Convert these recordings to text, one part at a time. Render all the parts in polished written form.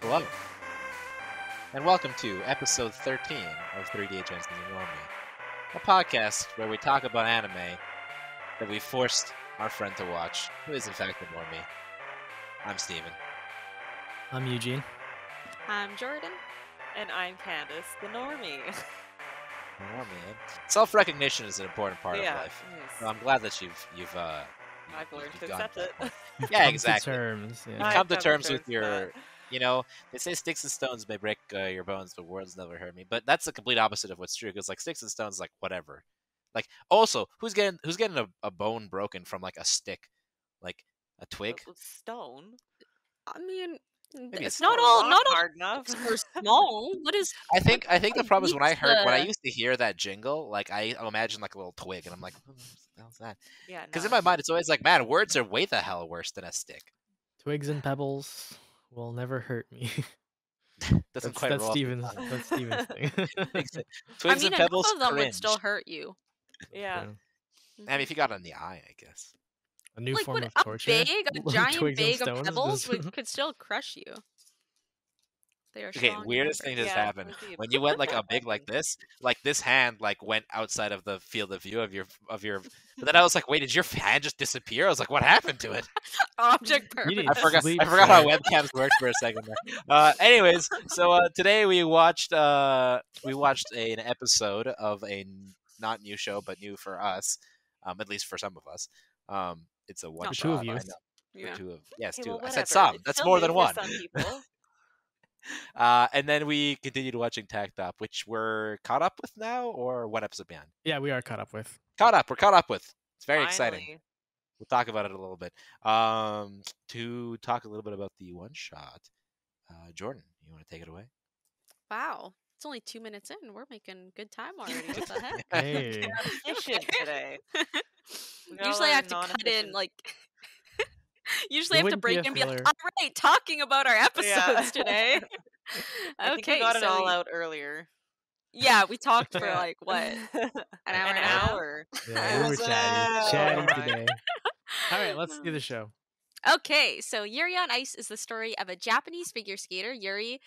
Hello, and welcome to episode 13 of 3DHN's Normie, a podcast where we talk about anime that we forced our friend to watch, who is in fact the Normie. I'm Steven. I'm Eugene. I'm Jordan. And I'm Candace, the Normie. Normie. Self-recognition is an important part of Yeah, life. it is. So I'm glad that you've I've learned to gotten accept to that it. point. You've Yeah, come to exactly. terms. You Yeah. I've come to come to terms with terms with your, they say sticks and stones may break your bones, but words never hurt me. But that's the complete opposite of what's true, because like sticks and stones, like whatever. Like also, who's getting a bone broken from like a stick, like a twig? Stone. I mean, Maybe it's it's not Not all rock not all hard enough. sticks are small. What is? I think the problem is when I the- used to hear that jingle, like I imagine like a little twig, and I'm like, what the hell's that? Yeah, Because in no. my mind, it's always like, man, words are way the hell worse than a stick. Twigs and pebbles will never hurt me. Doesn't that's quite that's roll off the Steven's. tongue. That's Steven's thing. Exa- I Twigs mean, and enough pebbles of them cringe. would still hurt you. Yeah. True. I mean, if you got it in the eye, I guess. A new Like, form would of a torture. a giant Twigs and bag of stones pebbles does- could still crush you. They are Okay, strong. in weirdest thing numbers. just Yeah, happened would be a when you went like a big weapon. like this hand like went outside of the field of view of your. But then I was like, wait, did your hand just disappear? I was like, what happened to it? Object You need I permanent. forgot. sleep I forgot how for it. webcams worked for a second there. Anyways, so today we watched an episode of a not new show, but new for us, at least for some of us. It's a one For shot. two of you. I know. Yeah. For two of yes, Okay, two. well, I said whatever. some. It's That's still more new than for one. Some people. And then we continued watching Takt.Op, which we're caught up with now, or one episode behind. Yeah, we are caught up with. Caught up. We're caught up with. It's very exciting. Finally. We'll talk about it a little bit. To talk a little bit about the one shot, Jordan, you want to take it away? Wow. It's only 2 minutes in. We're making good time already. What the heck? Hey. We're efficient today. We got all Usually I our have to cut in non-efficient- like. Usually I have to wouldn't be break a and be like, filler. all right, talking about our episodes Yeah. today. I think Okay, we got it so all out earlier. yeah, we talked for Yeah. like what, an hour An and a half? hour. Yeah, we were What's chatty up? today. All right, let's do the show. Okay, so Yuri on Ice is the story of a Japanese figure skater, Yuri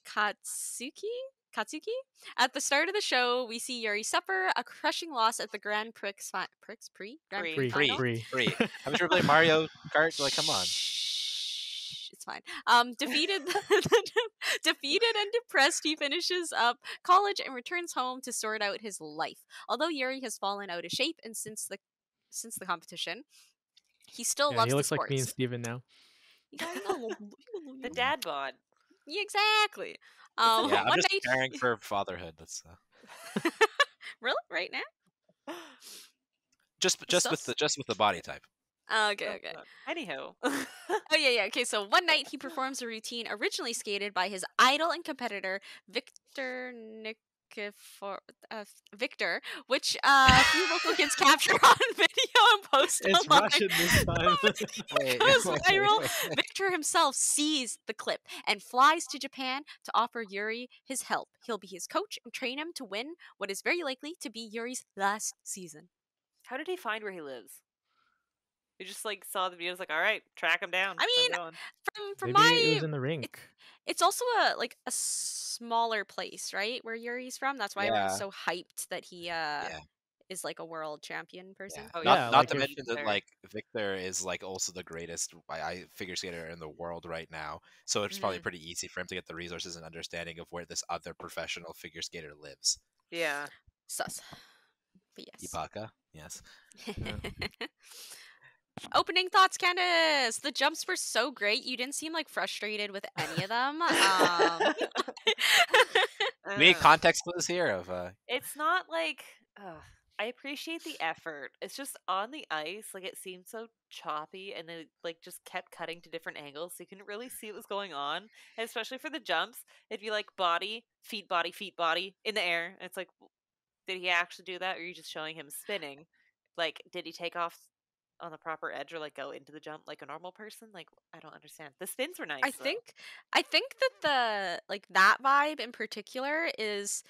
Katsuki. At the start of the show, we see Yuri suffer a crushing loss at the Grand Prix Grand Prix. Prix Free, final. free. Haven't you ever played Mario Kart? Like, come on. Shh, it's fine. Defeated and depressed, he finishes up college and returns home to sort out his life. Although Yuri has fallen out of shape and since the competition, he still Yeah, loves he the looks sports. like me and Steven now. The dad bod. Yeah, exactly. Yeah, I'm one just night, preparing for fatherhood. That's really right now. just with the body type. Okay. Anyhow. Oh yeah. Okay, so one night he performs a routine originally skated by his idol and competitor Victor, which a few local kids captured on video and posted It's online. Russian this time. Wait, Goes wait, viral. wait. Victor himself sees the clip and flies to Japan to offer Yuri his help. He'll be his coach and train him to win what is very likely to be Yuri's last season. How did he find where he lives? He just like saw the videos, like, all right, track him down. I I'm mean, going. From Maybe it my, was in the rink. it's also a smaller place, right, where Yuri's from. That's why everyone's Yeah. so hyped that he is like a world champion person. Yeah. Oh, Not, yeah, not like to if- mention that Victor. like Victor is like also the greatest figure skater in the world right now. So it's probably Mhm. pretty easy for him to get the resources and understanding of where this other professional figure skater lives. Yeah. Sus. But yes. Ibaka, yes. Opening thoughts, Candace. The jumps were so great. You didn't seem like frustrated with any of them. We need Uh, context clues here of It's not like I appreciate the effort. It's just on the ice, like it seemed so choppy, and it like just kept cutting to different angles, so you couldn't really see what was going on. And especially for the jumps, it'd be like body, feet, body in the air. And it's like, did he actually do that, or are you just showing him spinning? Like, did he take off on the proper edge, or like go into the jump like a normal person? Like, I don't understand. The spins were nice. I think that the that vibe in particular is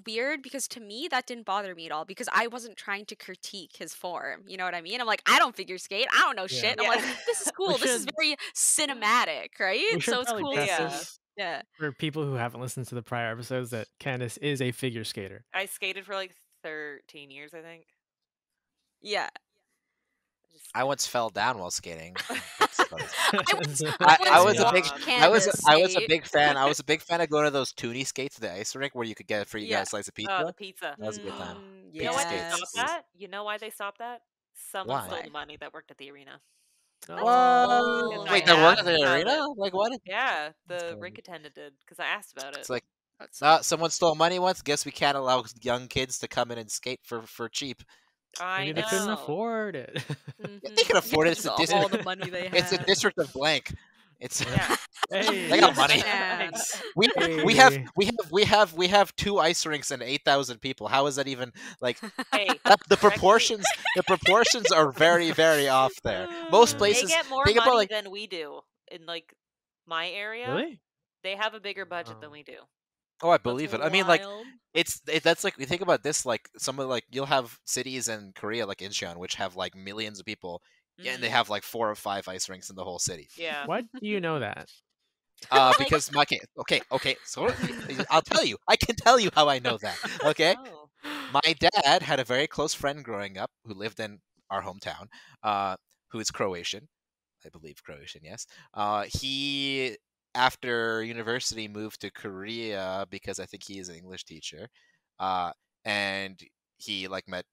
weird because to me that didn't bother me at all because I wasn't trying to critique his form. You know what I mean? I'm like, I don't figure skate. I don't know Yeah. shit. I'm like, this is cool. This is should- very cinematic, right? We should So it's probably cool. preface Yeah. for people who haven't listened to the prior episodes that Candace is a figure skater. I skated for like 13 years, I think. Yeah. Just I once fell down while skating. I was a big- Candace I was a skate. big fan. I was a big fan of going to those toonie skates at the ice rink where you could get a free Yeah. slice of pizza. Oh, the pizza. That was a good time. You know why they Yes. stopped that? You know why they stopped that? Someone Why? stole the money that worked at the arena. That's Oh. bullshit. Wait, I that worked at asked the about arena? it. Like what? Yeah, That's the funny. rink attendant did because I asked about it. It's like, That's someone stole money once. Guess we can't allow young kids to come in and skate for cheap. I Maybe know. they couldn't afford it. They can afford it. It's a all district. the money they have. It's a district of blank. It's Yeah. Hey, They got money. Man. we have 2 ice rinks and 8,000 people. How is that even like? Hey, The proportions are very very off there. Most They they places get more think money about like than we do in like my area. Really? They have a bigger budget than Oh. we do. oh I believe it. I mean like Wild. that's like you think about this like some of like you'll have cities in Korea like Incheon which have like millions of people. Yeah, and they Mhm. have like 4 or 5 ice rinks in the whole city. Yeah. Why do you know that? Because okay, so I'll tell you. I can tell you how I know that. Okay, Oh. my dad had a very close friend growing up who lived in our hometown, who is Croatian, I believe Croatian. Yes, he after university moved to Korea because I think he is an English teacher, and he met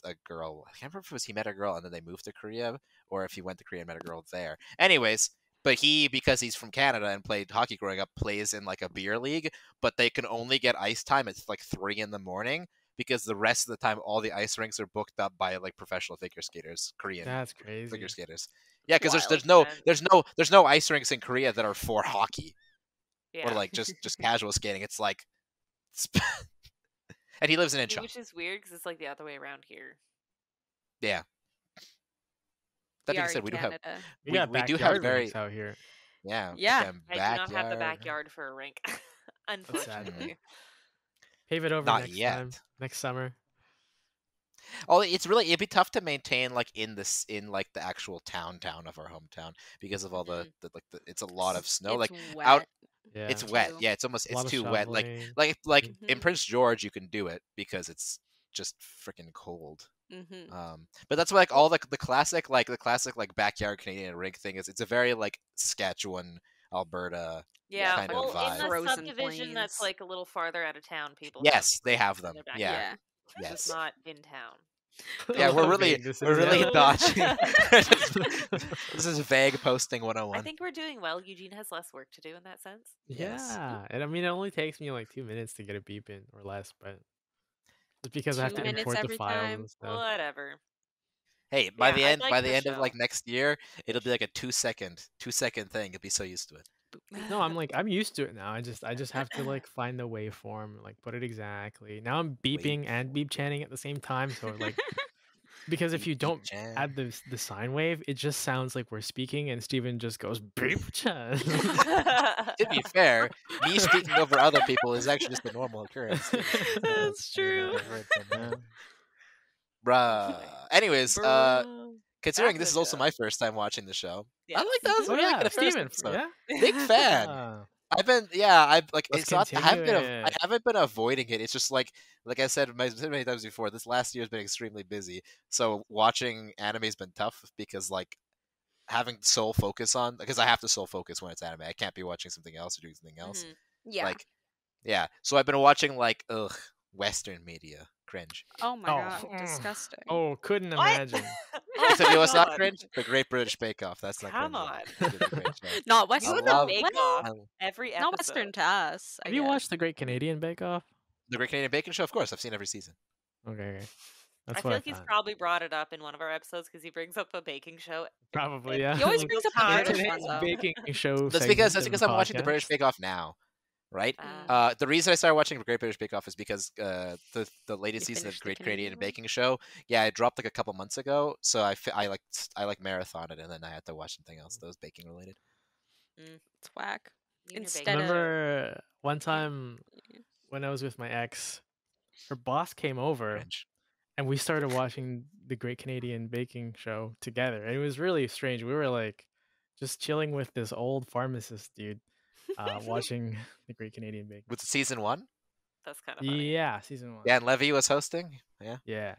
a girl. I can't remember if it was he met a girl and then they moved to Korea, or if he went to Korea and met a girl there. Anyways, but he, because he's from Canada and played hockey growing up, plays in like a beer league, but they can only get ice time at like 3 in the morning because the rest of the time all the ice rinks are booked up by like professional figure skaters, Korean That's figure crazy. skaters. Yeah, because Wild. there's no ice rinks in Korea that are for hockey Yeah. or like just casual skating. It's like, and he lives in Incheon. Which is weird because it's like the other way around here. Yeah. That We being are said, in we do have Canada. We we got do have backyard very rinks out here. yeah Yeah. damn I do not have the backyard. backyard for a rink, sad. unfortunately. Pave it over Not next yet. time, next summer. Oh, it'd be tough to maintain like in like the actual town of our hometown because of all the it's a lot of snow. It's Like wet. out, Yeah. it's wet. too. Yeah, it's almost A it's lot of too wet. shoveling. Like in Mhm. Prince George, you can do it because it's just freaking cold. Mm-hmm. But that's why like all the classic like backyard Canadian rink thing is. It's a very like Saskatchewan, Alberta. Yeah, kind of well, in vibe. the Frozen subdivision that's plains. like a little farther out of town, people. Yes, they rinks have in them. their Yeah. backyard. Yeah. Just Yes. not in town. Yeah, we're really This really is. dodging. This is vague posting I 101. think we're doing well. Eugene has less work to do in that sense. Yes. Yeah, and I mean it only takes me like 2 minutes to get a beep in or less, but it's because I have 2 to minutes import the every files time. and stuff. Whatever. Hey, Yeah, I'd like by the the end of like show. next year, it'll be like a 2-second thing. You'll be so used to it. No, I'm used to it now. I just have to like find the waveform, like put it exactly. Now I'm beeping and beep chanting at the same time, so like because if Beep, you beep, don't chan. add the sine wave, it just sounds like we're speaking, and Steven just goes beep chan. To be fair, me speaking over other people is actually just a normal occurrence. too. That's true. Bruh. Anyways, Bruh. considering Back this to is the also show. my first time watching the show, Yes. I like that. Was Oh really yeah, good first Steven. episode. Yeah. Big fan. Ah, I've been I've like Let's it's not I haven't continue I it. haven't been avoiding it. It's just like I said many times before, this last year has been extremely busy. So watching anime's been tough because like having sole focus on because I have to sole focus when it's anime. I can't be watching something else or doing something else. Mhm. Yeah. Like yeah. So I've been watching like Western media. Cringe. Oh my Oh, god, disgusting. Oh, couldn't What? imagine. Oh So you know my what's not God. cringe? The Great British Bake Off. That's not Come cringe. on. It's a great show. Not You Western. and love- the Bake What? Off I- every episode. Not Western to us. I Have you guess. watched the Great Canadian Bake Off? The Great Canadian Baking Show, of course. I've seen every season. Okay. I That's feel what like he's thought. probably brought it up in one of our episodes because he brings up a baking show. Probably, He yeah. He always Like, brings up the Time. British today's one though. baking show. That's segment because in the I'm watching the British podcast. Bake Off now, right? Ah. The reason I started watching the Great British Bake Off is because the latest You season of finished the Great Canadian Canadian one? Baking Show, yeah, it dropped like a couple months ago. So I marathon it, and then I had to watch something else that was baking related. It's whack. You and your Instead baking of- show. Remember one time when I was with my ex, her boss came over Cringe. and we started watching the Great Canadian Baking Show together. And it was really strange. We were like just chilling with this old pharmacist dude, watching the Great Canadian Baking. Was it season 1? That's kind of funny. Yeah, season 1. Dan Levy was hosting. Yeah. Yeah.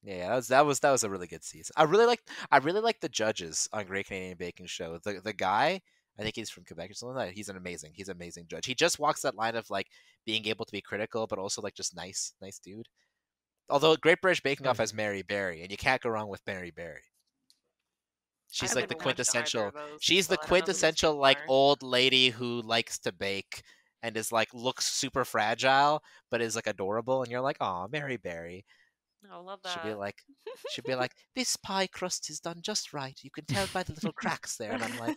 Yeah, that was a really good season. I really like the judges on Great Canadian Baking Show. The guy, I think he's from Quebec or something like that. He's an amazing judge. He just walks that line of like being able to be critical, but also like just nice dude. Although Great British Baking Off has Mary Berry, and you can't go wrong with Mary Berry. She's I like the haven't watched either quintessential. of those, She's so the I don't know who to quintessential speak like for. old lady who likes to bake and is like looks super fragile, but is like adorable, and you're like, oh, Mary Berry. I love that. She'd be like, this pie crust is done just right. You can tell by the little cracks there. And I'm like,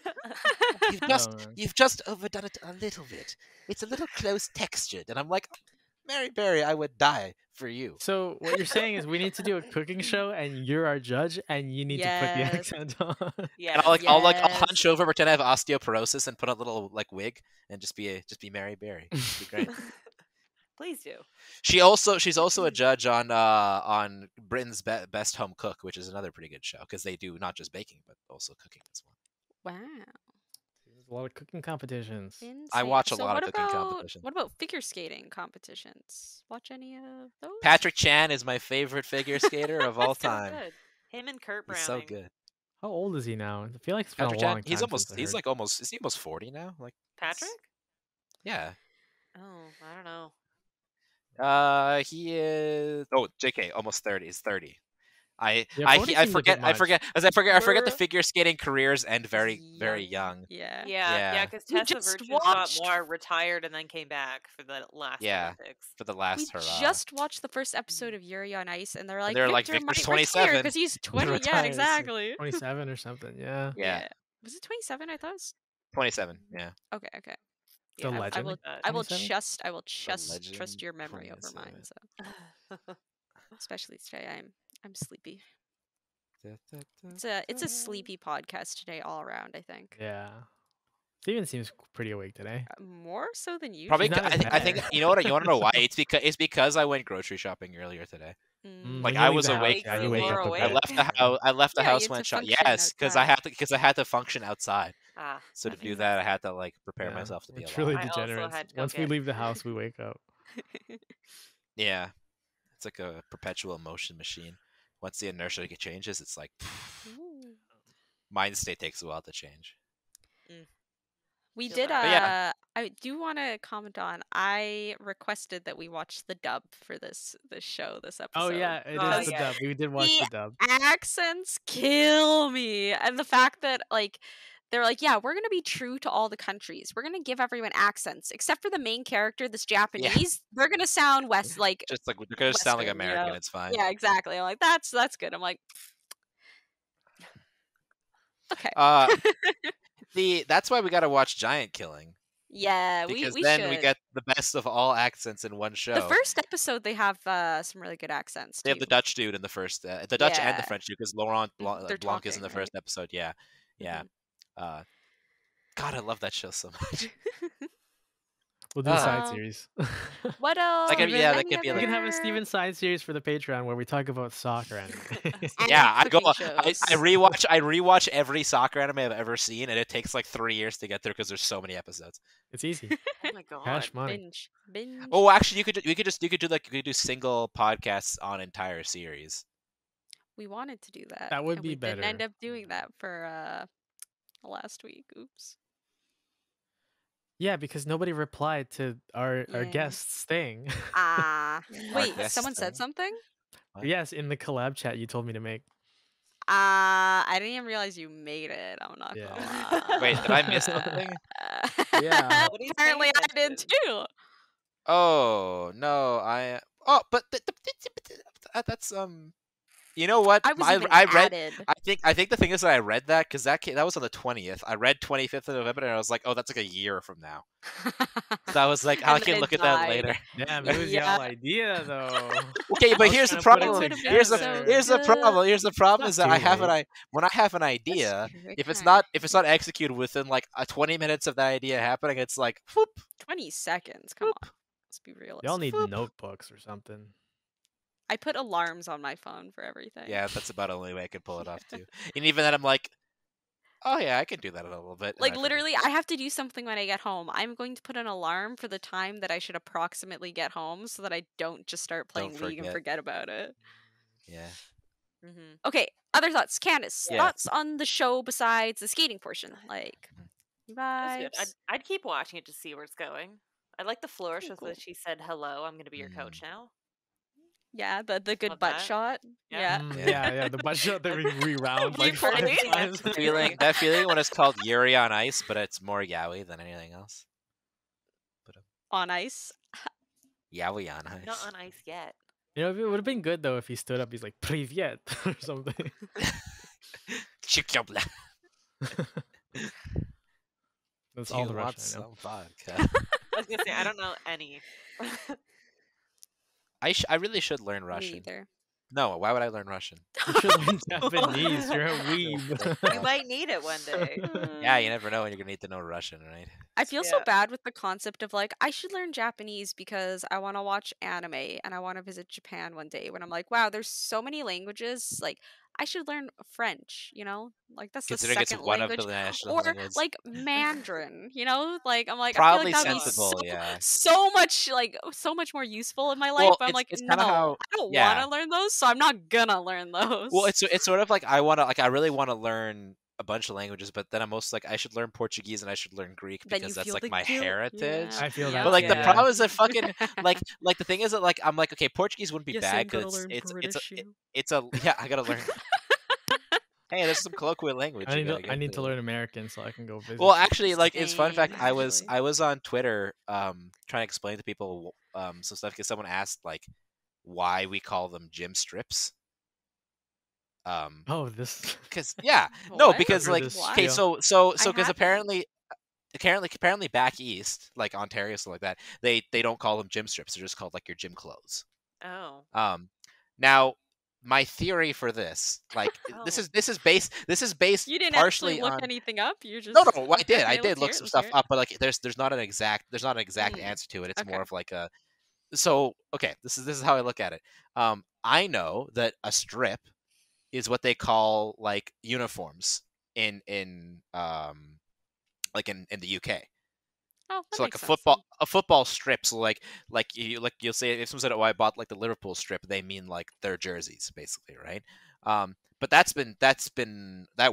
you've just overdone it a little bit. It's a little close textured. And I'm like, Mary Berry, I would die for you. So what you're saying is we need to do a cooking show, and you're our judge, and you need to put the Yes. accent on. Yeah. And I'll hunch Yes. over, pretend I have osteoporosis, and put a little like wig, and just be Mary Berry. It'd be great. Please do. She's also a judge on Britain's Best Home Cook, which is another pretty good show because they do not just baking but also cooking as well. Wow. There's a lot of cooking competitions. I Insane. watch a So lot what of cooking about- competitions. What about figure skating competitions? Watch any of those? Patrick Chan is my favorite figure skater of all So time. good. Him and Kurt He's Browning. so good. How old is he now? I feel like it's been Patrick a long Chan, time. he's almost since I he's heard. like almost is he almost 40 now? Like Patrick? yeah. Oh, I don't know. He is JK, almost 30. He's 30. I 40 seems a forget bit I forget the We're- figure skating careers end very young. Yeah. Yeah, because We Tessa just Virtue watched- Moore retired and then came back for the last Yeah. Olympics. For the We last hurrah. just watched the first episode of Yuri on Ice, and they're like, they're like, Victor Victor's might 27. because he's 20. Yeah, Retires, like, exactly. 27 or something. Yeah. Yeah. Was it 27? I thought it was. 27. Yeah. Okay. The Yeah, I legend. would that. I will 27? trust legend, trust your memory over mine. 27. So especially today, I'm sleepy. It's a sleepy podcast today all around. I think Yeah. Steven seems pretty awake today. more so than usual. Probably He's not as I think bad. you know what you want to know why? It's because I went grocery shopping earlier today. Mm. Like, When you I leave was the house, awake yeah, you early. wake up a More bit. I awake. left the Yeah, you house had went to shop. function Yes, because I had to function outside. Ah, So to that do makes that, I had to like prepare Yeah, myself to be we're alive. truly I also degenerates. had to go Once we get- leave the house, we wake up. Yeah, it's like a perpetual motion machine. Once the inertia changes, it's like Ooh. mind state takes a while to change. We Feel did. that. But yeah. I do want to comment on. I requested that we watch the dub for this show, this episode. Oh yeah, it is Oh, the yeah. dub. We did watch The the dub. accents kill me, and the fact that like they're like, yeah, we're gonna be true to all the countries. We're gonna give everyone accents except for the main character, this Japanese. They're gonna sound West like Just like they're gonna sound like Western, you American. know? It's fine. yeah, exactly. I'm like that's good. I'm like okay. That's why we got to watch Giant Killing, Yeah, because we then should. we get the best of all accents in one show. The first episode, they have some really good accents. They have too. the Dutch dude in the first, the Dutch and the Yeah. French dude, because Laurent They're Blanc is in talking, the first right? episode. Yeah. Mhm. God, I love that show so much. We'll do a side Um, series. What else? Like, yeah, that Any could be We like- can have a other- Steven side series for the Patreon where we talk about soccer anime. And Yeah, I cooking shows. rewatch every soccer anime I've ever seen, and it takes like 3 years to get through because there's so many episodes. It's easy. oh my god. Cash money. binge. Oh, actually, you could do single podcasts on entire series. We wanted to do that. That would and be we didn't end better. up doing that for last week. Oops. Yeah, because nobody replied to our Yeah. guest's thing. Ah. Wait, guest someone thing. said something? What? Yes, in the collab chat you told me to make. I didn't even realize you made it. I'm not Yeah. gonna lie. Wait, did I miss something? Yeah. Nobody's paying Apparently I did attention. too. Oh no, but that's You know what? I was even I read. added. I think the thing is that I read that because that was on the 20th. I read 25th of November, and I was like, oh, that's like a year from now. So I was like, And I then can it look at that died. later. Damn, it was Yeah. your idea though. Okay, I but was here's the trying to put it problem. together. Here's the So here's the good. problem. Here's the problem Not is that too I have late. when I have an That's idea. true, If it's kinda- not executed within like 20 minutes of that idea happening, it's like whoop. 20 seconds, come on. Let's be real. Y'all need notebooks or something. I put alarms on my phone for everything. Yeah, that's about the only way I could pull it off too. And even then, I'm like, oh yeah, I could do that in a little bit. and Like I forget. literally, I have to do something when I get home. I'm going to put an alarm for the time that I should approximately get home, so that I don't just start playing Don't League and forget. forget about it. Yeah. Okay, other thoughts, Candace. Yeah. Thoughts on the show besides the skating portion, like That's good. vibes. I'd keep watching it to see where it's going. I like the flourish Cool, with cool. which she said, "Hello, I'm going to be your coach now." Yeah, the good Love butt that. shot. Yeah. Yeah. Yeah, the butt shot that we rewound like Replay. 5 times. That feeling when it's called Yuri on Ice, but it's more yaoi than anything else. On ice. Yaoi on Ice. Not on ice yet. You know, it would have been good though if he stood up. He's like "Privyet" or something. Chikobla. That's Do all you the want Russian I know. some vodka? I was gonna say I don't know any. I really should learn Me Russian. either. No, why would I learn Russian? You should learn Japanese. You're a weeb. You might need it one day. Yeah, you never know when you're gonna need to know Russian, right? I feel so Yeah. bad with the concept of like I should learn Japanese because I want to watch anime and I want to visit Japan one day. When I'm like, wow, there's so many languages. Like I should learn French. You know, like that's the Considering it's second one language. of the national Or languages. like Mandarin. You know, like I'm like Probably I feel like that'd sensible, be yeah. so much more useful in my life. Well, but I'm like, it's no, kinda how- I don't yeah. want to learn those, so I'm not gonna learn those. Well, it's sort of like I really want to learn a bunch of languages, but then I'm also like I should learn Portuguese and I should learn Greek Then because you that's feel like the my guilt. heritage. Yeah. I feel Yeah. that. But like the yeah. problem is that fucking like the thing is that like I'm like okay, Portuguese wouldn't be Yes, bad I'm gonna because learn it's British, you. yeah, I gotta learn. Hey, there's some colloquial language. I you need gotta to, get I need to. to learn American so I can go visit. Well, actually, like it's fun fact. Same, I was actually. on Twitter trying to explain to people some stuff because someone asked like why we call them gym strips. Oh, this. Because yeah, no, What? because I've heard like this What? okay, spiel. so I because haven't. apparently back east, like Ontario, stuff like that, they don't call them gym strips. They're just called like your gym clothes. Oh. Now my theory for this, like this Oh. is based You didn't partially actually look on. anything up. You just No, I did. Okay, I did let's look hear it, some let's stuff hear it. up, but like there's not an exact answer to it. It's more Okay. of like a. So okay, this is how I look at it. I know that a strip is what they call like uniforms in like in the UK. Oh, that So like makes sense then. a football strip. So like you'll say if someone said, "Oh, I bought like the Liverpool strip," they mean like their jerseys, basically, right? But that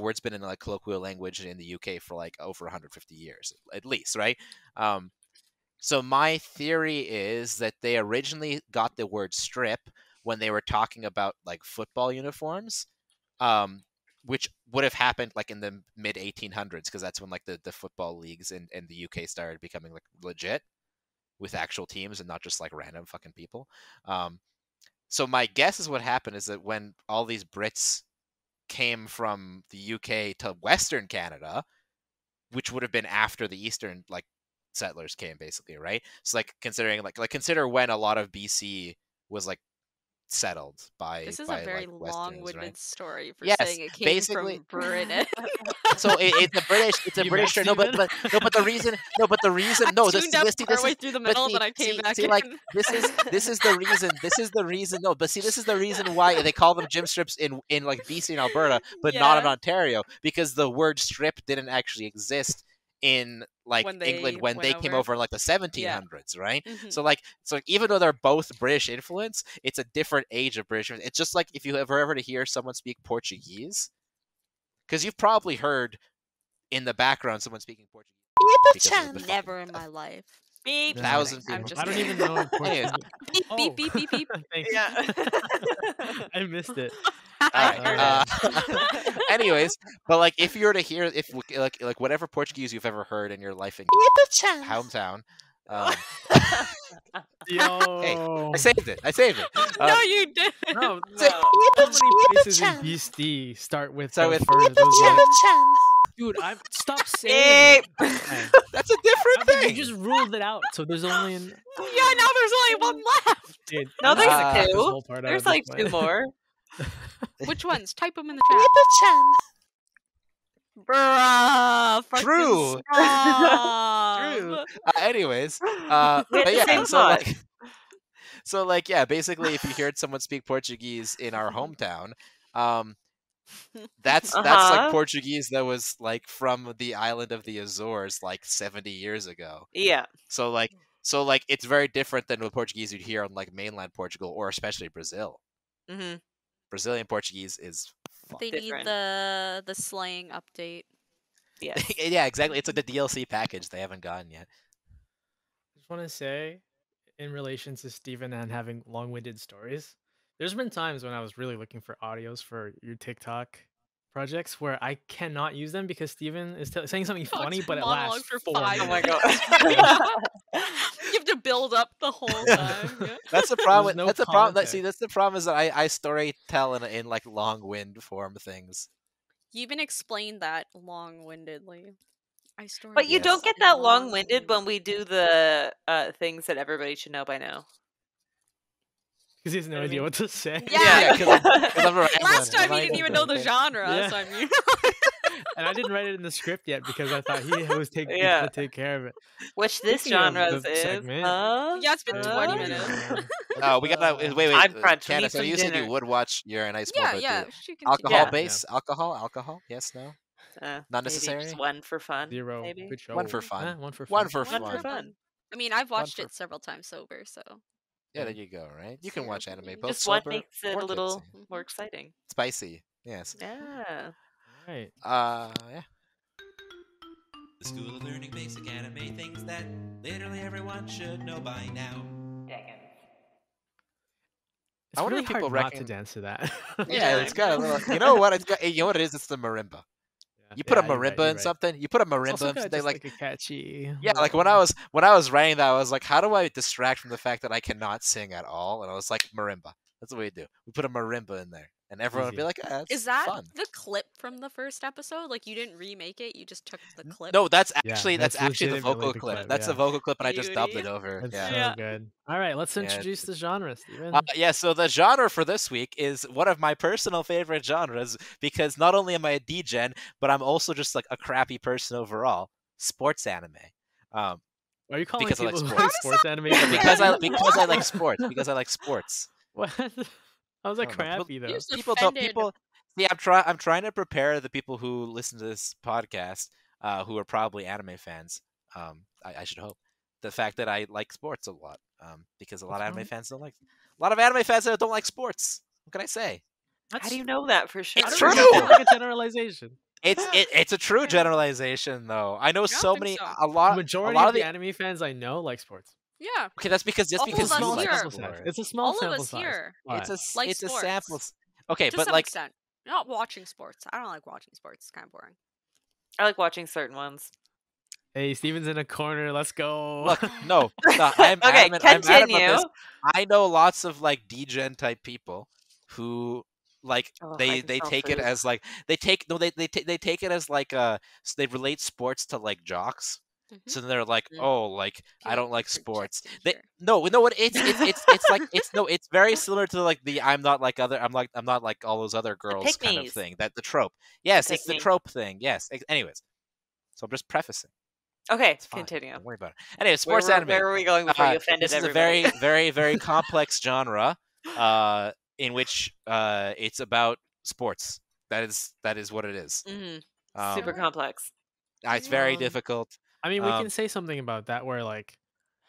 word's been in like colloquial language in the UK for like over 150 years at least, right? So my theory is that they originally got the word strip when they were talking about like football uniforms, which would have happened like in the mid 1800s because that's when like the football leagues in the UK started becoming like legit with actual teams and not just like random fucking people. So my guess is what happened is that when all these Brits came from the UK to Western Canada, which would have been after the Eastern like settlers came, basically, right? So like considering consider when a lot of BC was like settled by This is by a very like Westerners, long-winded right? story for Yes, saying it came basically. from Britain. So it's a British You met term. No, but the reason I tuned out partway through the middle, then I came back see, like in. this is the reason. This is the reason. No, but see, this is the reason why they call them gym strips in like BC and Alberta, but not in Yeah. Ontario, because the word strip didn't actually exist in like When England they when went they came over. over in like the 1700s, right? Mhm. So like even though they're both British influence, it's a different age of British influence. It's just like if you ever to hear someone speak Portuguese, because you've probably heard in the background someone speaking Portuguese. because of the Never in my life. Beep. No. Thousand I'm people. just I don't kidding. even know. Anyways. Beep, Oh. beep, beep, beep, beep. Thanks. Yeah. I missed it. All I right. heard it. Anyways, but like if you were to hear if like whatever Portuguese you've ever heard in your life in hometown, Yo. I saved it. No, you didn't. No, Say- how many places in BC start with Start those with first? Those, like, dude, stop saying it. Beep. Man, That's a different you thing. just ruled it out, so there's only an. Yeah, now there's only one left. Dude, No, I'm there's gonna cut this two. whole part out There's of this like two one. more. Which ones? Type them in the chat. Bro. fucking True. stop. True. Anyways, We had but the yeah, same so thought. like, so like, yeah, basically, if you heard someone speak Portuguese in our hometown, um, that's like Portuguese that was like from the island of the Azores like 70 years ago. Yeah. So like it's very different than the Portuguese you'd hear on like mainland Portugal or especially Brazil. Mm-hmm. Brazilian Portuguese is They need Different. the slang update. Yes. yeah, exactly. It's like the DLC package they haven't gotten yet. I just want to say, in relation to Steven and having long-winded stories, there's been times when I was really looking for audios for your TikTok projects where I cannot use them because Steven is saying something funny, but it monologue lasts for 4 5 Oh my minutes. god. You have to build up the whole time. Yeah. That's the problem. There's no That's the problem. context. That's the problem is that I story tell in like long wind form things. You even explained that long-windedly. I story But you Yes. don't get that long-winded when we do the things that everybody should know by now. Because he has no know what I idea mean? what to say. Yeah. because I'm a rambling. Last time I'm he like, didn't even know the okay. genre, Yeah. so I mean, And I didn't write it in the script yet because I thought he was taking Yeah. to take care of it. Which this Speaking of genre the is. segment, yeah, it's been 20 Hey, minutes. Oh, we gotta wait. I'm crunched. We Candace, need so some you said you dinner. would watch Yuri On Ice more, Yeah, but yeah. the She continue. alcohol Yeah. base, alcohol, yes, no, not Maybe necessary. just one for fun. 0. Maybe. Good show. One for fun. One for fun. One for One fun. for fun. I mean, I've watched for- it several times sober, so Yeah, there you go. Right, you can Zero watch for anime me. both Just one sober makes it or a little tipsy. more exciting. Spicy. Yes. Yeah. Right. Yeah. The School of Learning Basic Anime, things that literally everyone should know by now. Degens. It's I wonder really if people hard not to reckon- dance to that. Yeah, it's got a little. You know what? It's got. You know what it is? It's the marimba. You put a you're marimba you're in something. You put a It's marimba also in got something just like. a catchy. Yeah, like when I was writing that, I was like, how do I distract from the fact that I cannot sing at all? And I was like, marimba. That's what we do. We put a marimba in there, and everyone would be Easy. like, ah, it's is that fun. the clip from the first episode? Like you didn't remake it, you just took the clip. No, that's Yeah, actually that's the legitimately vocal the clip. clip, That's the yeah. vocal clip, and I just dubbed it Beauty. over. That's Yeah. so Yeah. good. All right, let's Yeah, introduce the genre, Steven. Yeah, so the genre for this week is one of my personal favorite genres because not only am I a degen, but I'm also just like a crappy person overall. Sports anime. Are you calling because I like people who sports. like sports anime? because I crappy? like sports. Because I like sports. What? How's that I don't know. crappy though? You're just People don't. offended. People. See, I'm trying to prepare the people who listen to this podcast, who are probably anime fans. I should hope the fact that I like sports a lot. Because a lot of What's anime wrong? fans don't like. A lot of anime fans that don't like sports. What can I say? How do you know that for sure? I It's don't true. know, it sounds like a generalization. It's a true generalization though. I know don't so think many so. a lot Majority a lot of the anime fans I know like sports. Yeah. Okay, that's because All because of you us like here. sport. It's a small All of sample us size. here but like it's a sports. sample. Okay, To but some like extent. Not watching sports. I don't like watching sports. It's kind of boring. I like watching certain ones. Hey, Steven's in a corner. Let's go. look, no, I'm Okay, adamant, I'm adamant about continue. this. I know lots of like degen type people who like Oh, I they can smell take it food. as like they take it as like they relate sports to like jocks. Mhm. So they're like, Mm. oh, like I Feel don't like sports. projected They here. no, what it's like it's very similar to like the I'm not like all those other girls kind of pick-me's. thing. That the trope. Yes, it's the pick-me. trope thing. Yes. Anyways, so I'm just prefacing. Okay, It's fine. continue. Don't worry about it. Anyway, sports anime. Where were we going before you offended This is everybody? a very, very, very complex genre in which it's about sports. That is what it is. Mhm. Um, Super complex. it's very Um, difficult. I mean, we Um, can say something about that where like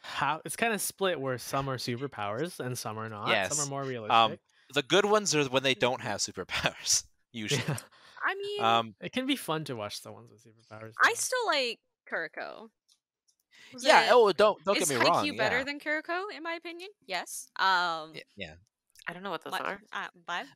how it's kind of split where some are superpowers and some are not. Some Yes. are more realistic. The good ones are when they don't have superpowers. Usually. Yeah. I mean, It can be fun to watch the ones with superpowers. I though. still like Kuroko. Was Yeah. it- Oh, don't get is me Haikyuu wrong. better Yeah. than Kuroko, in my opinion? Yes. Yeah. I don't know what those Like, are. I'm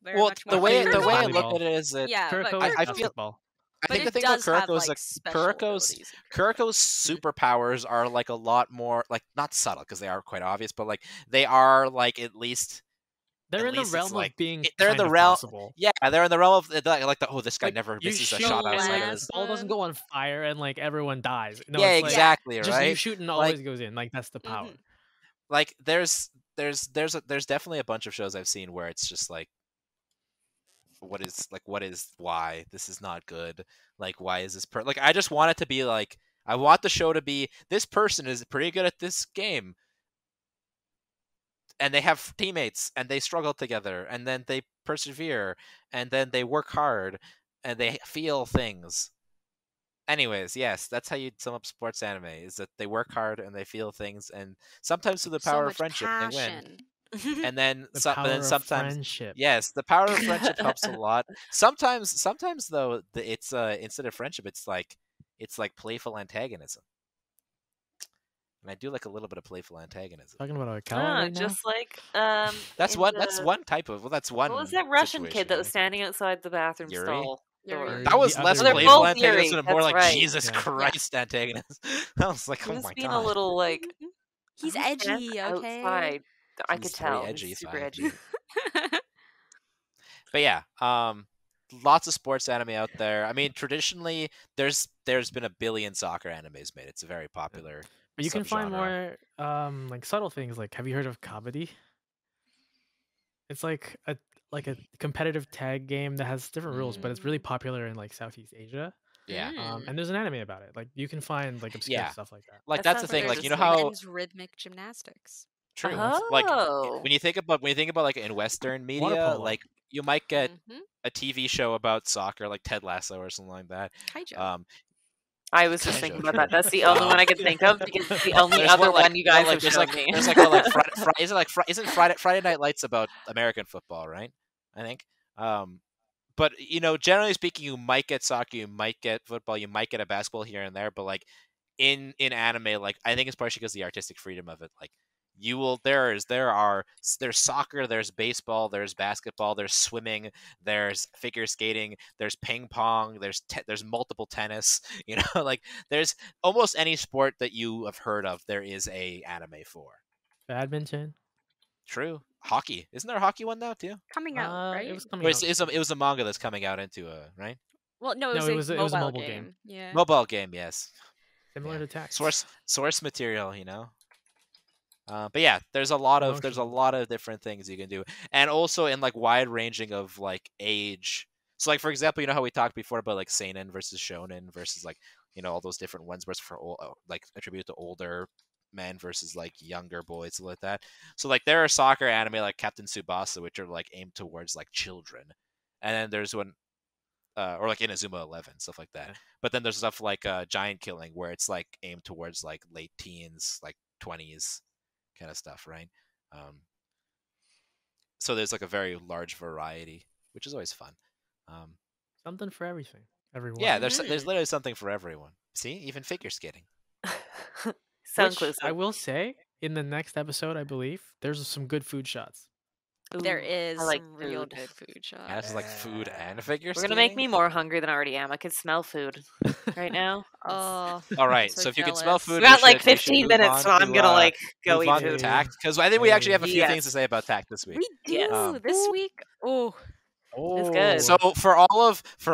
very Well, much the more way like the way I Kuroko. look volleyball. at it is that Yeah, but Kuroko is I Kuroko, feel- basketball. I but think the it thing about does have Kuroko is like like special Kuroko's abilities in Kuroko. Kuroko's superpowers are like a lot more like not subtle because they are quite obvious, but like they are like at least They're at in the least it's realm like- of being they're in kind the of realm- possible. yeah, they're in the realm of like the this guy Like, never you misses a shoot shot and, outside like, of the his. ball doesn't go on fire and like everyone dies. No, Yeah, it's like, exactly, just right? you shoot and Like- always goes in. Like that's the power. Mhm. Like there's definitely a bunch of shows I've seen where it's just like what is why this is not good. Like, why is this like, I just want it to be like, I want the show to be, this person is pretty good at this game, and they have teammates, and they struggle together, and then they persevere, and then they work hard, and they feel things. Anyways, yes, that's how you sum up sports anime, is that they work hard and they feel things, and sometimes through the So power of much friendship they win. passion. And then The but power then of sometimes, friendship. yes, the power of friendship helps a lot. Sometimes though, it's instead of friendship, it's like playful antagonism. And I do like a little bit of playful antagonism. Talking about a kawaii right now. Just like That's in one. the- That's one type of. Well, that's one. What was that Russian situation, kid that was right? standing outside the bathroom Yuri? stall Yuri. door? That was The less other They're playful both antagonism Yuri, and more that's like right. Jesus Yeah. Christ antagonism. I was like, He oh was my being god. a little like He's who stands edgy, okay? outside. I He's could very tell. edgy, He's super fine. edgy. But yeah, lots of sports anime out there. I mean, traditionally, there's been a billion soccer animes made. It's a very popular. But you can find subgenre. more like subtle things. Like, have you heard of kabaddi? It's like a competitive tag game that has different rules, but it's really popular in like Southeast Asia. Yeah, And there's an anime about it. Like, you can find like obscure Yeah. stuff like that. like That that's the sounds like thing. There's Like, you know this how men's rhythmic gymnastics. true. that's- Like Oh. when you think about like in Western media, polo. like you might get Mhm. a TV show about soccer, like Ted Lasso or something like that. Kaijo. I was just Kaijo, thinking about true. that. That's the only one I could think of because it's the only There's other what, like, one you guys like, have there's shown like me. there's like what, like isn't like isn't Friday Night Lights about American football, right? I think. But you know, generally speaking, you might get soccer, you might get football, you might get a basketball here and there, but like in anime, like I think it's partially because the artistic freedom of it. Like you will there's soccer, there's baseball, there's basketball, there's swimming, there's figure skating, there's ping pong, there's multiple tennis. You know, like there's almost any sport that you have heard of, there is a anime for. Badminton. True. Hockey, isn't there a hockey one now too? Coming out, right? It was coming Or out. it was a manga that's coming out into a right Well, no, No, it was it was a mobile mobile game. game. Yeah. mobile game. Yes. Similar Yeah. to Takt. Source material, you know. But yeah, there's a lot of Promotional. different things you can do, and also in like wide ranging of like age. So like for example, you know how we talked before about like seinen versus shonen versus like, you know, all those different ones where it's for like attributed to older men versus like younger boys, like that. So like there are soccer anime like Captain Tsubasa, which are like aimed towards like children, and then there's one or like Inazuma 11, stuff like that. Yeah. But then there's stuff like Giant Killing, where it's like aimed towards like late teens, like 20s kind of stuff, right? So there's like a very large variety, which is always fun. Something for everything. Everyone. Yeah, there's literally something for everyone. See, even figure skating. So Which inclusive. I will say, in the next episode, I believe there's some good food shots. There Ooh, is I like some real food. good food shots. Yeah, it's like food and figure We're skating. gonna make me more hungry than I already am. I can smell food right now. Oh, All right, so so if you can smell jealous. food, We got we like should 15 move minutes, on so I'm to, gonna like go move eat on food. to Takt, because I think we actually have a few Yes. things to say about Takt this week. we do this week. Oh, It's good. So for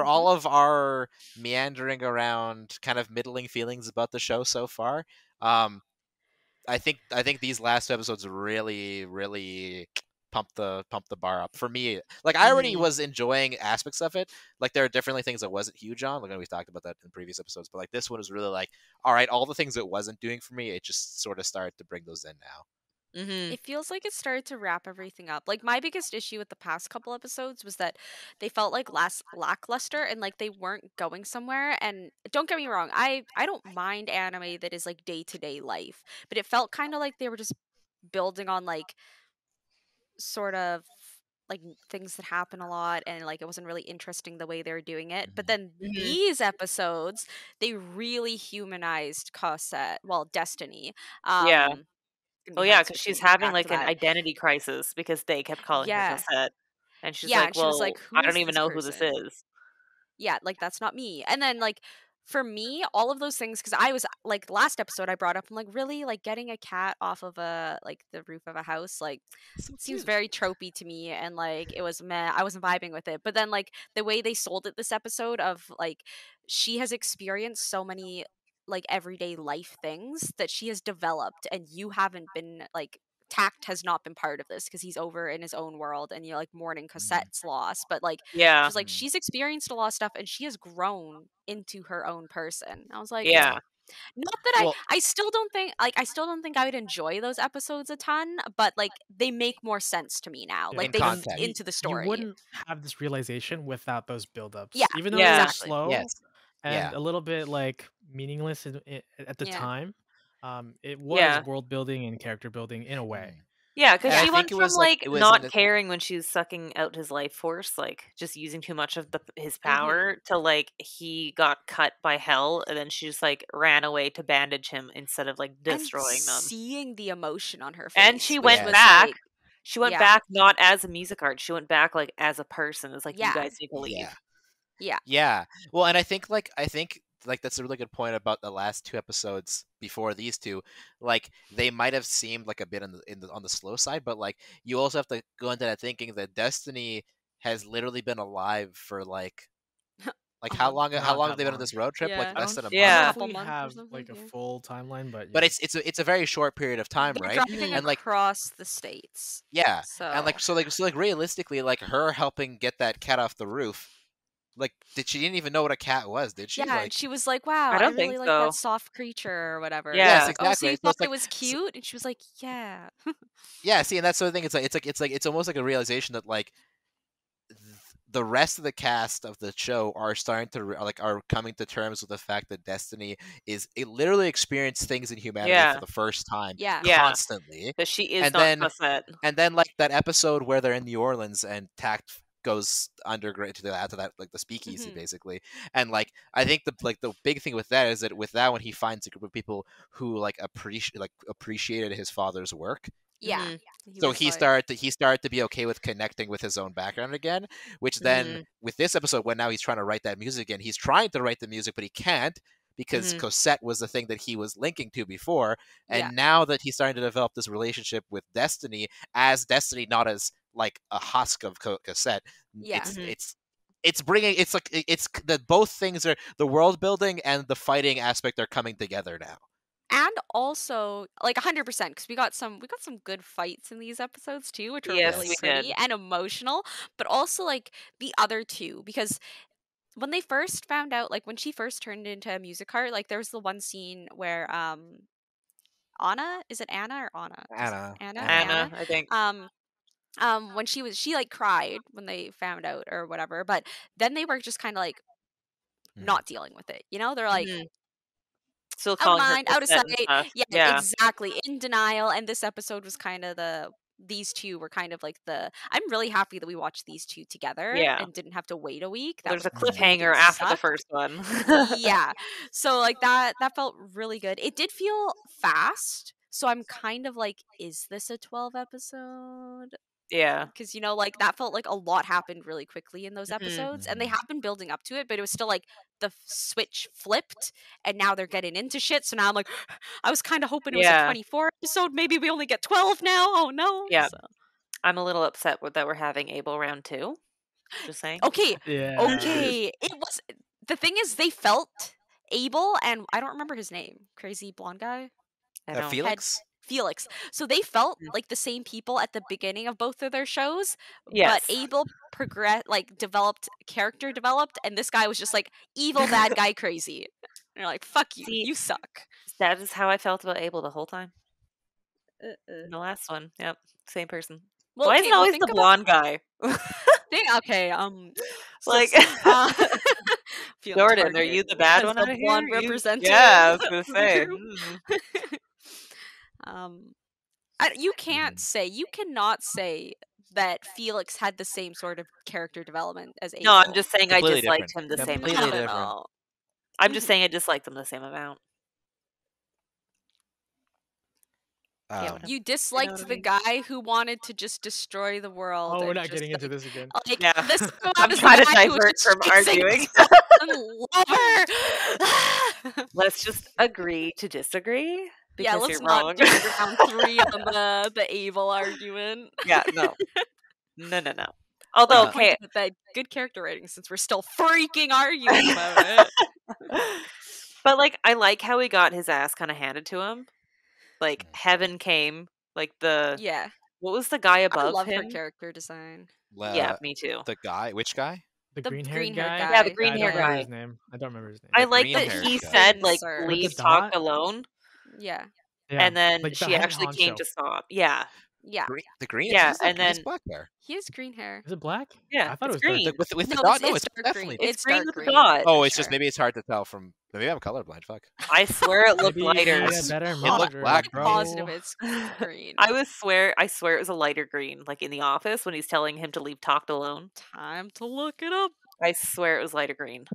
all of our meandering around kind of middling feelings about the show so far, I think these last episodes really pump the bar up for me. Like I already was enjoying aspects of it. Like there are definitely things I wasn't huge on. Like we talked about that in previous episodes, but like this one was really like, all right, all the things it wasn't doing for me, it just sort of started to bring those in now. it feels like it started to wrap everything up. Like my biggest issue with the past couple episodes was that they felt like less lackluster and like they weren't going somewhere. And don't get me wrong, I don't mind anime that is like day-to-day life, but it felt kind of like they were just building on like sort of like things that happen a lot, and like it wasn't really interesting the way they were doing it. But then these episodes, they really humanized Cosette, well, Destiny. Yeah. Gonna be Well, yeah, hard because switching she's having back like to an that. identity crisis because they kept calling her Yeah. Cosette, and she's Yeah, like, and she was "Well, like, "Who I is don't even this know who this person?" is." Yeah, like that's not me. And then like for me, all of those things, because I was like last episode I brought up, I'm like, really, like getting a cat off of a like the roof of a house, like So seems cute. very tropey to me, and like it was meh. I wasn't vibing with it. But then like the way they sold it this episode of like she has experienced so many like everyday life things that she has developed, and you haven't been like Takt has not been part of this because he's over in his own world and like mourning Cosette's loss. But like, Yeah. she's like, she's experienced a lot of stuff and she has grown into her own person. I was like, Yeah. not that Well- I still don't think I would enjoy those episodes a ton, but like they make more sense to me now. In Like they context. fit into the story. You wouldn't have this realization without those buildups. Yeah, Even though Yeah. they were exactly. slow Yes. and Yeah. a little bit like meaningless at the Yeah. time, it was Yeah. world building and character building in a way. Yeah, because And I she think went it from was, like, like it was not in the- caring when she was sucking out his life force, like just using too much of his Mm-hmm. power, to like he got cut by hell, and then she just like ran away to bandage him instead of like destroying and them. seeing the emotion on her face. And she which went was, back. like, She went yeah. back not as a music art. She went back like as a person. It's like, Yeah. you guys need to leave. Yeah. Yeah. Yeah. Well, and I think that's a really good point about the last 2 episodes before these 2. Like, they might have seemed like a bit on the slow side, but like you also have to go into that thinking that Destiny has literally been alive for like A how month. long Not have that they been on long. this road trip? Yeah. Like less than a Yeah. month. Couple we months or have something, like a yeah. full timeline, but But yeah. it's a very short period of time, They're right? driving And like across the states. yeah. So And like so realistically, like her helping get that cat off the roof, like she didn't even know what a cat was, did she? yeah, Like and she was like, "Wow, I I don't really think like so. that soft creature or whatever." Yeah. And Yes, it's like, "Oh, so exactly. you So thought it's like- it was cute?" And she was like, "Yeah." yeah, see, and that's the thing. It's almost like a realization that like the rest of the cast of the show are starting to are coming to terms with the fact that Destiny literally experienced things in humanity Yeah. for the first time Yeah. Yeah. constantly. But she is And not then- Cosette. And then like that episode where they're in New Orleans and Takt goes underground to that like the speakeasy Mhm. basically. And like I think the big thing with that is that with that one he finds a group of people who like appreciated his father's work. Yeah. Mhm. So was he like- started to be okay with connecting with his own background again, which then with this episode when now he's trying to write that music again, he's trying to write the music but he can't because Mhm. Cosette was the thing that he was linking to before, and Yeah. now that he's starting to develop this relationship with Destiny as Destiny, not as like a husk of Cosette. Yeah. It's bringing it's the both things are the world building and the fighting aspect are coming together now. And also, like 100%, because we got some good fights in these episodes too, which were Yes, really we pretty did. and emotional. But also like the other 2, because when they first found out, like when she first turned into a music art, like there was the one scene where Anna, is it Anna or Anna? Anna. Anna, I think. When she like cried when they found out or whatever, but then they were just kind of like not dealing with it. You know, they're like Mhm. Still out of calling her mind, out of Cosette and sight. stuff. Yeah, Yeah. exactly. In denial. And this episode was kind of these 2 were kind of like I'm really happy that we watched these 2 together Yeah. and didn't have to wait a week. That There's a was cliffhanger freaking after the sucked. first one. Yeah. So like that felt really good. It did feel fast. So I'm kind of like, is this a 12 episode? Yeah. Because you know, like that felt like a lot happened really quickly in those Mhm. episodes, and they have been building up to it, but it was still like the switch flipped, and now they're getting into shit. So now I'm like, I was kind of hoping it was a Yeah. 24 episode. Maybe we only get 12 now. Oh no. Yeah. So- I'm a little upset that we're having Abel round 2. Just saying. Okay. Yeah. Okay. It was the thing is they felt Abel and I don't remember his name. Crazy blonde guy. I don't. Felix. So they felt Mm. like the same people at the beginning of both of their shows, Yes. but Abel character developed, and this guy was just like evil bad guy crazy. And you're like, fuck you, See, you suck. That is how I felt about Abel the whole time. In the last one. Yep. Same person. Well, Why is okay, it well, always think the about- blonde guy? Okay, Like- feeling Jordan, are targeted you the bad as one the out of here? blonde You- representative Yeah, I was of gonna the say. group? mm. You cannot say that Felix had the same sort of character development as Abel. No, I'm just saying I Completely disliked different. him the same Completely amount. different. No. I'm just saying I disliked them the same amount. Yeah, whatever. You disliked what I the mean? guy who wanted to just destroy the world. Oh, we're and not just, getting into like- this again. Like, Yeah. this is I'm the trying to guy who was divert just from chasing arguing. some lover. Let's just agree to disagree. Yeah, Because let's you're not wrong. do round 3 on the Abel argument. Yeah, no. No. Although, Like to point okay. out that good character rating since we're still freaking arguing about it. But like I like how he got his ass kind of handed to him. Like Mm. heaven came, Like the Yeah, what was the guy I above love him? her character design. Yeah, me too. The guy, which guy? The The green-haired green-haired guy. guy. Yeah, the I green don't hair remember guy. his name. I don't remember his name. I like that green-haired he guy. said like Sir. With the leave Talk dot? alone, Yeah, Yeah, and then like the she head actually came honcho. to stop. Yeah, yeah. The green. Yeah, He's and he's then black hair. He has green hair. Is it black? yeah, I thought it it's was dark. green. With the No, dot. No, it's it's dark definitely. green. It's green dark with the green. dot. Oh, for it's just sure. maybe it's hard to tell from. Maybe I'm colorblind. Fuck. I swear it looked Maybe lighter. you need a better looked monitor, black. bro. Positive, it's green. I swear it was a lighter green, like in the office when he's telling him to leave Talked alone. Time to look it up. I swear it was lighter green.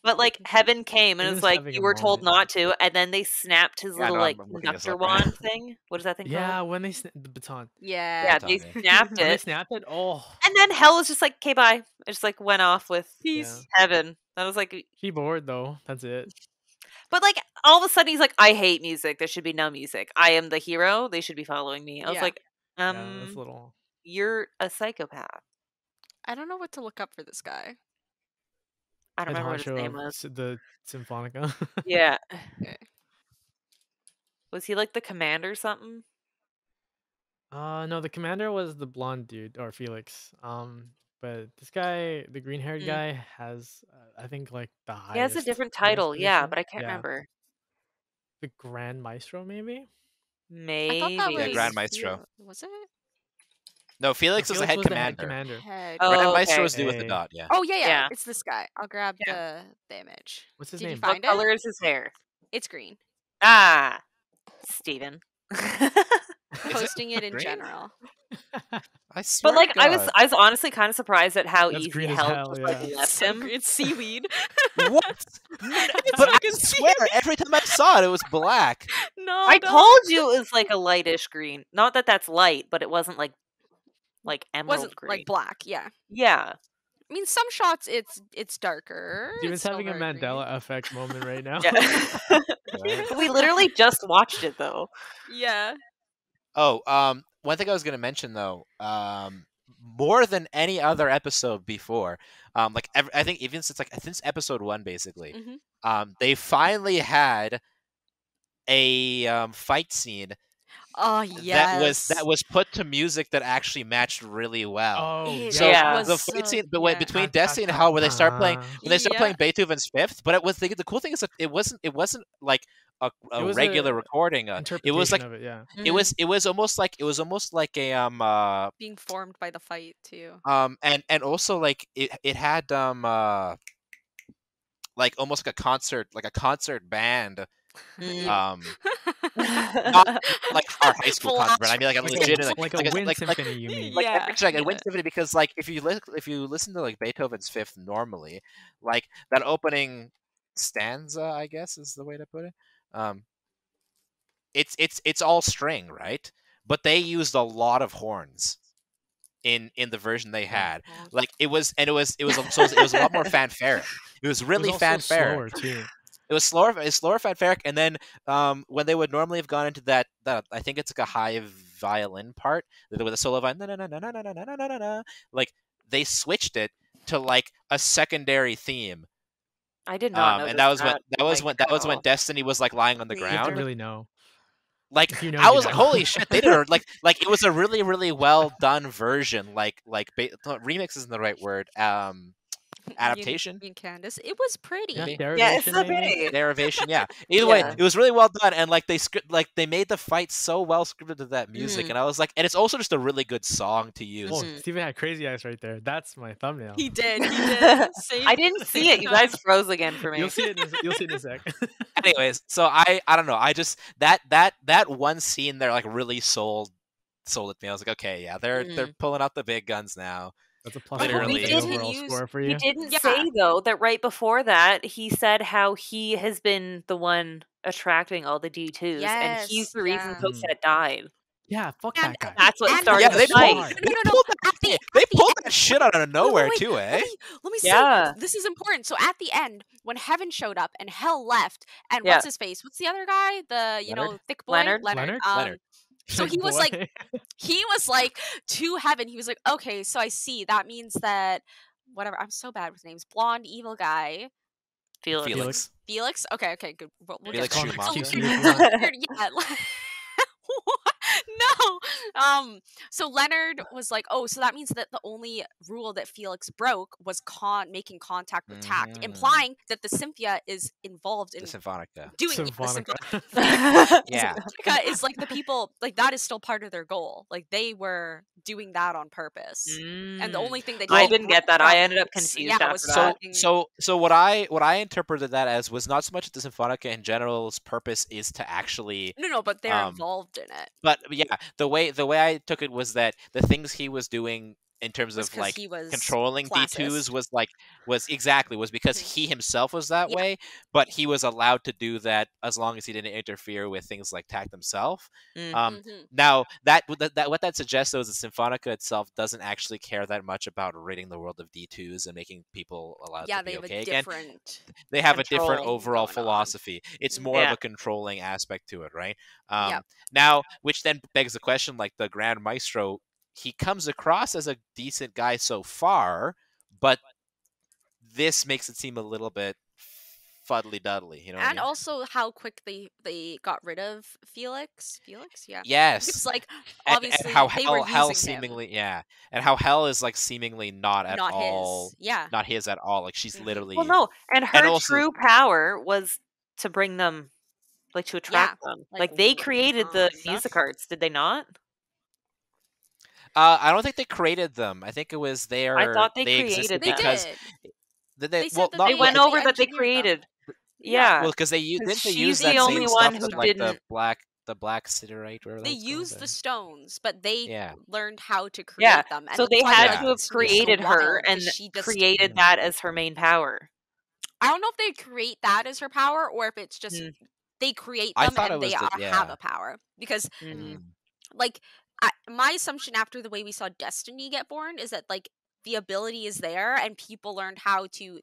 But like looking for- Heaven came and Steven's was like, having you a were told moment. not to, and then they snapped his Yeah, little no, like I'm looking this conductor up right now. wand thing. What is that thing Yeah, called? when they the baton. Yeah. Yeah, Baton, they yeah. snapped When they it. snapped it. Oh, And then Hell was just like, okay, bye. It just like went off with Peace. Heaven. I was like, keyboard though. That's it. but like all of a sudden he's like, I hate music. There should be no music. I am the hero. They should be following me. I was Yeah. like, Yeah, that's a little. you're a psychopath. I don't know what to look up for this guy. I don't Head remember what his honcho name of was. the Symphonica. Yeah. Okay. Was he like the commander or something? No, the commander was the blonde dude or Felix. But this guy, the green-haired Mm. guy, has I think like the highest. He has a different highest title, yeah, position. but I can't Yeah. remember. The Grand Maestro, maybe. I thought that Maybe. was Yeah, Grand Maestro. Was it? No, Felix No, was the head was commander. Head. Oh, Grand okay. Maestro was the dude with the Hey. dot. Yeah. Oh yeah, Yeah. it's this guy. I'll grab Yeah. the image. What's his Did you name? find What color it? is his hair? It's green. Ah, Steven. Posting it in green? general. I swear. But like, to I God. was honestly kind of surprised at how That's easy green as Hell hell, just yeah. like left So him. green. It's seaweed. What? But I swear, every time I saw it, it was black. No, I no. told you it was like a lightish green. Not that that's light, but it wasn't like emerald Wasn't green. like black. Yeah. Yeah. I mean, some shots it's darker. Steven's it's still having a very Mandela green. effect moment right now. Yeah. We literally just watched it though. Yeah. Oh, one thing I was gonna mention though, more than any other episode before, like I think even since episode 1, basically, Mhm. they finally had a fight scene Oh yes. that was put to music that actually matched really well. Oh, It So Yeah. was the fight so- scene yeah. between Destiny and Hell, where they start playing Yeah. Beethoven's Fifth, but it was the cool thing is that it wasn't like a It was regular a recording. It interpretation was like of it. Yeah. it was almost like a Being formed by the fight too. and also like it had like almost like a concert band not like our high school concert band. I mean like a legit Like a wind symphony. You mean? like Yeah. actually like a wind symphony, because like if you listen to like Beethoven's Fifth normally, like that opening stanza, I guess is the way to put it. It's all string, right? But they used a lot of horns in the version they had. Like it was a lot more fanfare. It was really it was also fanfare. slower too. It was slower fanfaric, and then when they would normally have gone into that I think it's like a high violin part with a solo violin, like they switched it to like a secondary theme. I did not know. And that was when Destiny was like lying on the Me You have to ground. really know. Like If you know, I you was like, know. holy shit, they did it like it was a really really well done version. Remix isn't the right word. Adaptation. Me and Candace. It was pretty. Yeah, Yeah, Yeah, it's derivation, so maybe? pretty. Derivation, yeah. Either way, Yeah. it was really well done, and like they made the fight so well scripted to that music, and I was like, and it's also just a really good song to use. Oh, Steven had crazy eyes right there. That's my thumbnail. He did. He did. Same- I didn't see it. You guys froze again for me. You'll see it. You'll see it in a sec. Anyways, so I don't know. I just that one scene there like really sold it to me. I was like, okay, yeah, they're pulling out the big guns now. That's a plus Literally. 4 He overall didn't score for He you. didn't Yeah. say though that right before that he said how he has been the one attracting all the D2s, and he's Yes, the reason yeah. Cosette died. Yeah, fuck And- that guy. That's what And- started Yeah, the they fight. pulled, No. pulled that, At the- they at the pulled that shit out of nowhere wait, too, eh? Let me Yeah. say this is important. So at the end, when Heaven showed up and Hell left, and Yeah. what's his face? What's the other guy? The Leonard? thick boy Leonard? Leonard? Leonard. So he was like, to Heaven. He was like, okay, so I see. That means that whatever. I'm so bad with names. Blonde evil guy. Felix. Felix. Okay, good. We'll Felix get there. Schumacher. So weird, yeah. No. So Leonard was like, "Oh, so that means that the only rule that Felix broke was making contact with Takt, Mhm. implying that the Symphonia is involved in The Symphonica. doing the Symphonica. Symphonica is like the people, like that is still part of their goal. Like they were doing that on purpose. And the only thing that I he didn't get broke that. I from ended up was- confused yeah, after was that. talking- So what I interpreted that as was not so much that the Symphonica in general's purpose is to actually No, but they're um, involved in it. but yeah, the way I took it was that the things he was doing in terms Was of 'cause like he was controlling D2s classist. was because he himself was that Yeah. way, but he was allowed to do that as long as he didn't interfere with things like Takt himself. Mhm. Now that what that suggests though is the Symphonica itself doesn't actually care that much about ridding the world of D2s and making people allowed Yeah, to they be have okay a again. different They have a different Control overall going on. philosophy. It's more of Yeah. a controlling aspect to it, right? Yep. Now, which then begs the question, like the Grand Maestro, he comes across as a decent guy so far, but this makes it seem a little bit fuddly duddly. You know what I And mean? also how quick they got rid of Felix. Felix, yeah. Yes. It's like And obviously how they were hell using him. seemingly and how hell is like seemingly not at Not all his. Yeah. not his at all. Like she's Mhm. literally Well, no, and her also- true power was to bring them, like to attract them. Like they created the music arts, did they not? I don't think they created them. I think it was their. I thought they existed created They them. because did. they said well, that not They went they over that they engineered them. created. Yeah. Yeah. well because they 'Cause didn't they she's use the that only same one stuff who that like didn't- the black siderite whatever They that's called, used the or- stones, but they Yeah. leared how to create Yeah. them. And So they that's why, had like, to have it's so created her wild, and 'cause she just created that as her main power. I don't know if they create that as her power or if it's just Mm. they create I them thought and it was they the- have yeah. a power. Because Mhm. like my assumption after the way we saw Destiny get born is that like the ability is there and people learned how to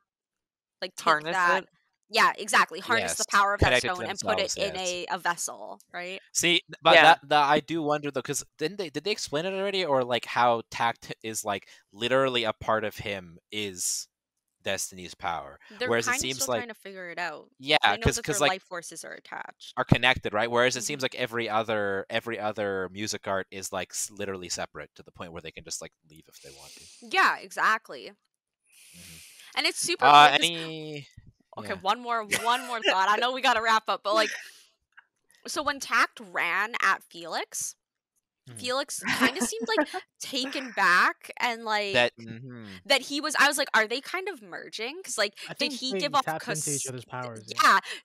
like take Harness that. it. Yeah, exactly. Harness the Yes, power of that connect it to stone and put it themselves, in yes. a vessel, right? See, but Yeah. that I do wonder though, because did they explain it already, or like how Takt is like literally a part of him is Destiny's power, They're whereas it kind of seems still like trying to figure it out. yeah, They know that because their like life forces are attached. are connected, right? Whereas it Mhm. seems like every other music art is like literally separate to the point where they can just like leave if they want to. Yeah, exactly. Mhm. And it's super cool 'cause- Any Okay, yeah. one more thought. I know we got to wrap up, but like, so when Takt ran at Felix, Mhm. Felix kind of seemed like taken back and like that that he was. I was like, are they kind of merging? Because like, I did think he they give up? tapped into each other's powers.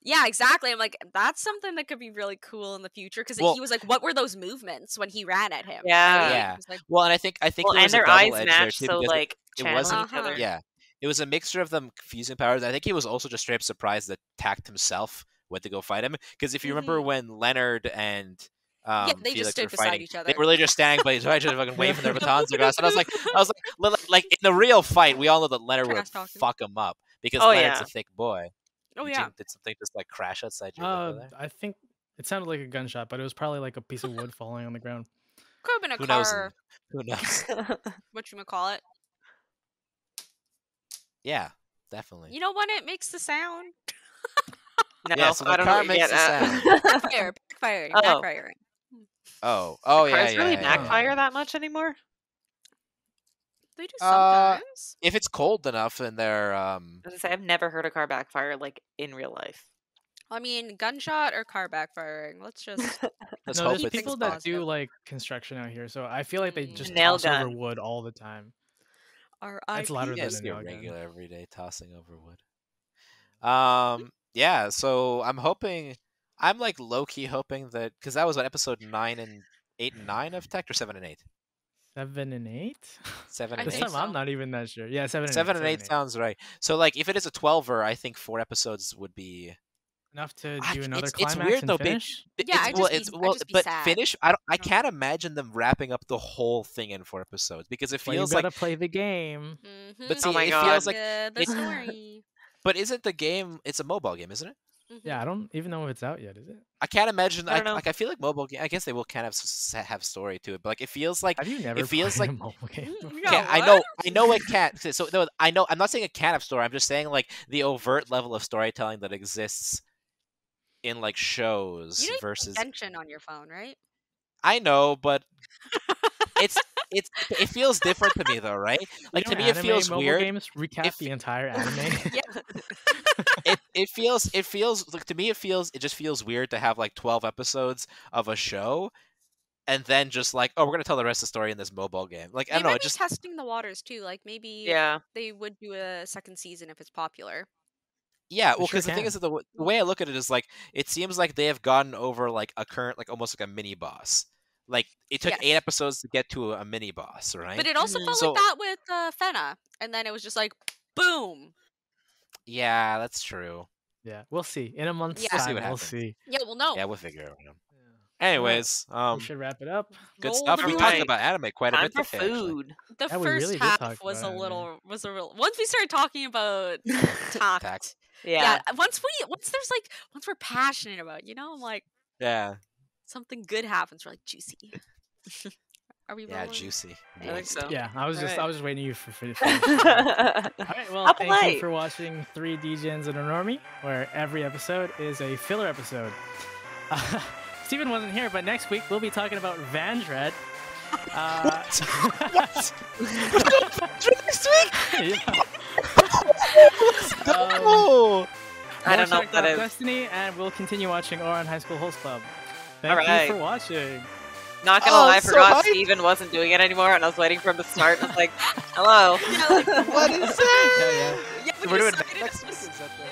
Yeah, exactly. I'm like, that's something that could be really cool in the future because Well- he was like, what were those movements when he ran at him? Yeah. right? Yeah. He was like, Well, and I think Well, there and was a their double eyes edge there match, too, so because like it channeling wasn't each other. yeah. It was a mixture of them fusing powers. I think he was also just straight up surprised that Takt himself went to go fight him. Because if you remember when Leonard and they just Felix stood were beside fighting, each other. they were really just standing by each other, just fucking waving their batons across. And I was like, in the real fight, we all know that Leonard would Trash talking. fuck him up because Oh, Leonard's yeah. a thick boy. Oh Eugene, yeah. did something just like crash outside your window there? I think it sounded like a gunshot, but it was probably like a piece of wood falling on the ground. Could have been a Who knows? car. Who knows? Whatchamacallit. Yeah, definitely. You know when it makes the sound? No, Yeah, so the I don't car know. makes the Backfiring. Oh. Backfiring. Oh, Cars yeah, really yeah, backfire yeah. that much anymore? They do Uh, sometimes. If it's cold enough and they're I was gonna say I've never heard a car backfire like in real life. I mean, gunshot or car backfiring. Let's just. let's No, hope there's it's people things that positive. do like construction out here, so I feel like they just Nail toss over gun. wood all the time. It's R.I.P. louder yeah, than it's a your nail gun. regular everyday tossing over wood. Yeah, so I'm like low key hoping that because that was what episode 8 and 9 of Takt, or 7 and 8. 7 and 8. 7 I and This 8. think time I'm so. not even that sure. Yeah, 7 and 8. 7 and 8 sounds right. So like if it is a 12er, I think 4 episodes would be enough to I- do another it's climax weird and though, finish. Yeah, I'd just be but sad. finish. I can't imagine them wrapping up the whole thing in 4 episodes because it Well, you feels gotta like. play the game. Mhm. But see, Oh my it God. feels like. The it- story. But isn't the game? It's a mobile game, isn't it? Mhm. Yeah, I don't even know if it's out yet, is it? I can't imagine. I don't know. I feel like mobile game. I guess they will kind of have story to it, but like it feels like. Have you never feels played like- a mobile game? Mm, before? yeah. I know it can't. So no, I know. I'm not saying it can't have story. I'm just saying like the overt level of storytelling that exists in like shows You don't versus. Genshin on your phone, right? I know, but it feels different to me though, right? Like to me, it feels mobile weird. games recap If- the entire anime. It feels like to me it just feels weird to have like 12 episodes of a show and then just like, oh, we're gonna tell the rest of the story in this mobile game. Like I They don't know, might it be just testing the waters too. Like maybe Yeah. they would do a second season if it's popular. yeah. Well, sure because the thing can. is that the way I look at it is like it seems like they have gotten over like a current like almost like a mini boss. Like it took 8 Yes. episodes to get to a mini boss, right? But it also felt So like that with Fena, and then it was just like boom. yeah, that's true. Yeah, we'll see. In a month's Yeah. We'll see time, what we'll happens. see. Yeah, we'll know. Yeah, we'll figure it out. Yeah. Anyways, We should wrap it up. good Roll stuff. the We movie. talked Right. about anime quite a Time bit for today, actually. food. The Yeah, we first really did half talk was a about anime. little. Once we started talking about Takt, Takt. Yeah. once we're passionate about, I'm like Yeah, something good happens. We're like juicy. Are we yeah, rolling? juicy. I think so. Yeah, I was Alright. just waiting you for finish. All Alright, well, How thank you polite. for watching 3 Degens and a Normie, where every episode is a filler episode. Steven wasn't here, but next week we'll be talking about Vandred. What? Next week? Yeah. Oh, I don't know More what that Takt.Op is. Destiny, and we'll continue watching Ouran High School Host Club. Thank Alright. you for watching. Not gonna Oh, lie, I I'm so forgot hyped. Steven wasn't doing it anymore, and I was waiting for him to start. And I was like, "Hello." Yeah, like, what is that? Yeah, yeah. yeah, when We're you doing started, next it week. was- Is that the... yeah.